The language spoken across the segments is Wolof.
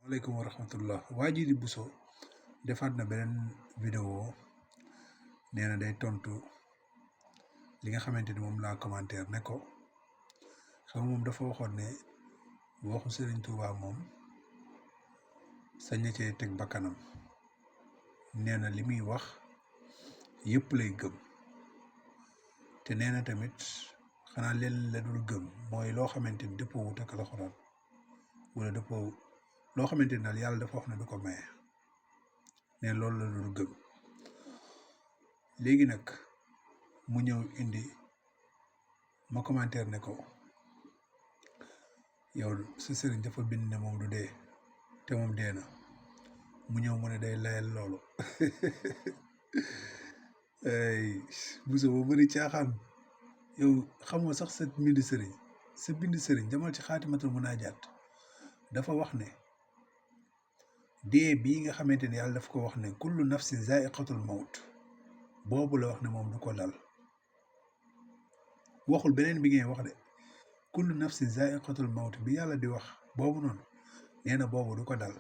Waaleykum wa rahmatullah waa ji di Bousso defaat na beneen vidéo nee na day tontu li nga xamante ni moom laa commentaire ne ko xam moom dafa waxoon ne waxu Serigne Touba moom sañ na cee teg bakkanam nee na li muy wax yëpp lay gëm te nee na tamit xanaa leen la dul gëm mooy loo xamante ni dëppoo wut ak alxuraan wala dëppoo loo xamante ni daal yàlla dafa wax ne du ko maye ne loolu la dul gëm léegi nag mu ñëw indi ma commentaire ne ko yow sa sëriñ dafa bind ne moom du dee te moom dee na mu ñëw mu ne day layal loolu ay Bousso boo bëri caaxaan yow xamoo sax sa bind sëriñ demal ci xaatimatul munaajaat dafa wax ne dee bii nga xamante ne yàlla daf ko wax ne kullu nafsin zaiqatul mawt boobu la wax ne moom du ko dal waxul beneen bi ngay wax de kullu nafsin zaiqatul mawt bi yàlla di wax boobu noonu nee na boobu du ko dal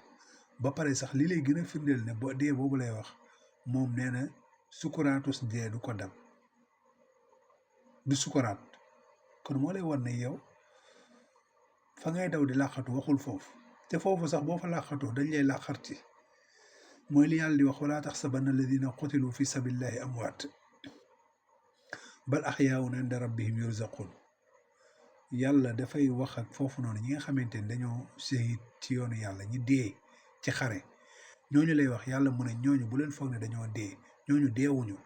ba pare sax li lay gën a firndeel ne dee boobu lay wax moom nee na sukuraatus dee du ko dal du sukuraat kon moo lay war ne yow fa ngay daw di làqatu waxul foofu te foofu sax boo fa làqatoo dañ lay làqarti mooy li yàlla di wax wala taxsabanna alladina qutilu fi sabilillahi amwaat bal axyaawun inda rabbihim yurzaqun yàlla dafay wax ak foofu noonu ñi nga xamante ni dañoo shahid ci yoonu yàlla ñi dee ci xare ñooñu lay wax yàlla mu ne ñooñu bu leen foog ne dañoo dee ñooñu deewuñu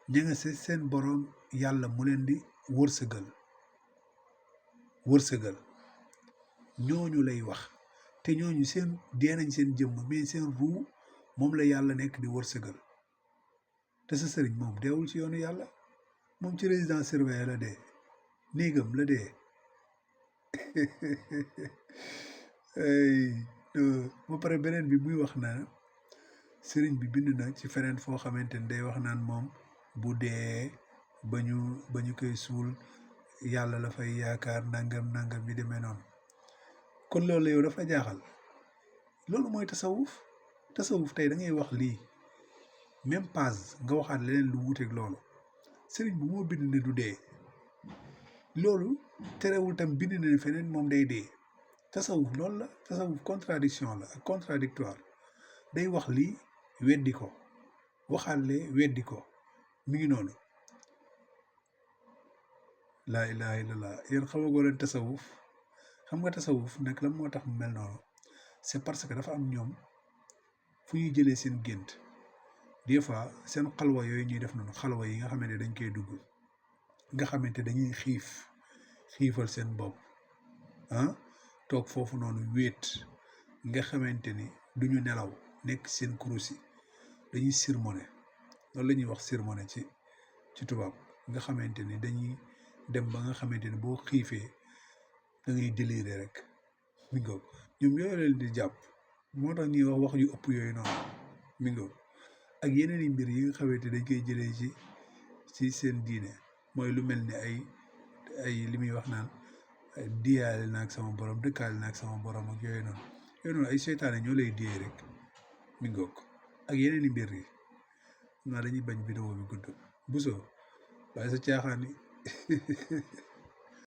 ña nga seen boroom yàlla mu leen di wërsëgal ñooñu lay wax te ñooñu seen dee nañ seen jëmm mais seen ruu moom la yàlla nekk di wërsëgal te sa sëriñ moom deewul ci yoonu yàlla moom ci résidence surveillée la dee néegam la dee ba pare beneen bi muy wax na sëriñ bi bind na ci feneen foo xamante ni day wax naan moom bu dee ba ñu koy suul yàlla la fay yaakaar nangam yi demee noonu kon loolu yow dafa jaaxal loolu mooy tasawuf tey da ngay wax lii même page nga waxaat leneen lu wuuteeg loolu sëriñ bu moo bind ne du dee loolu terewul tam bind na ne feneen moom day dee tasawuf loolu la tasawuf contradiction la ak contradictoire day wax lii weddi ko waxaale weddi ko mi ngi noonu laa ilaha illallah yéen xamagoo leen tasawuf xam nga tasawuf nag lan moo tax mu mel noonu c'est parce que dafa am ñoom fu ñuy jëlee seen gént des fois seen xalwa yooyu ñuy def noonu xalwa yi nga xamante dañ koy dugg nga xamante dañuy xiifal seen bopp toog foofu noonu wéet nga xamante ni duñu nelaw nekk seen kurus yi dañuy sermoné loolu la ñuy wax sermoné ci tubaab nga xamante ni dañuy dem ba nga xamante ni boo xiifee da ngay déliré rek mi ngoog ñoom yooyu leen di jàpp moo tax ñuy wax yu ëpp yooyu noonu mi ngoog ak yeneen i mbir yi nga xamante dañ koy jëlee ci seen diine mooy lu mel ni ay li muy wax naan diyaale naag sama borom dëkkaale naag sama borom ak yooyu noonu ay seytaane ñoo lay diyee rek mi ngoog ak yeneen i mbir yi naa dañuy bañ vidéo bi gudd Bousso waaye sa caaxaan yi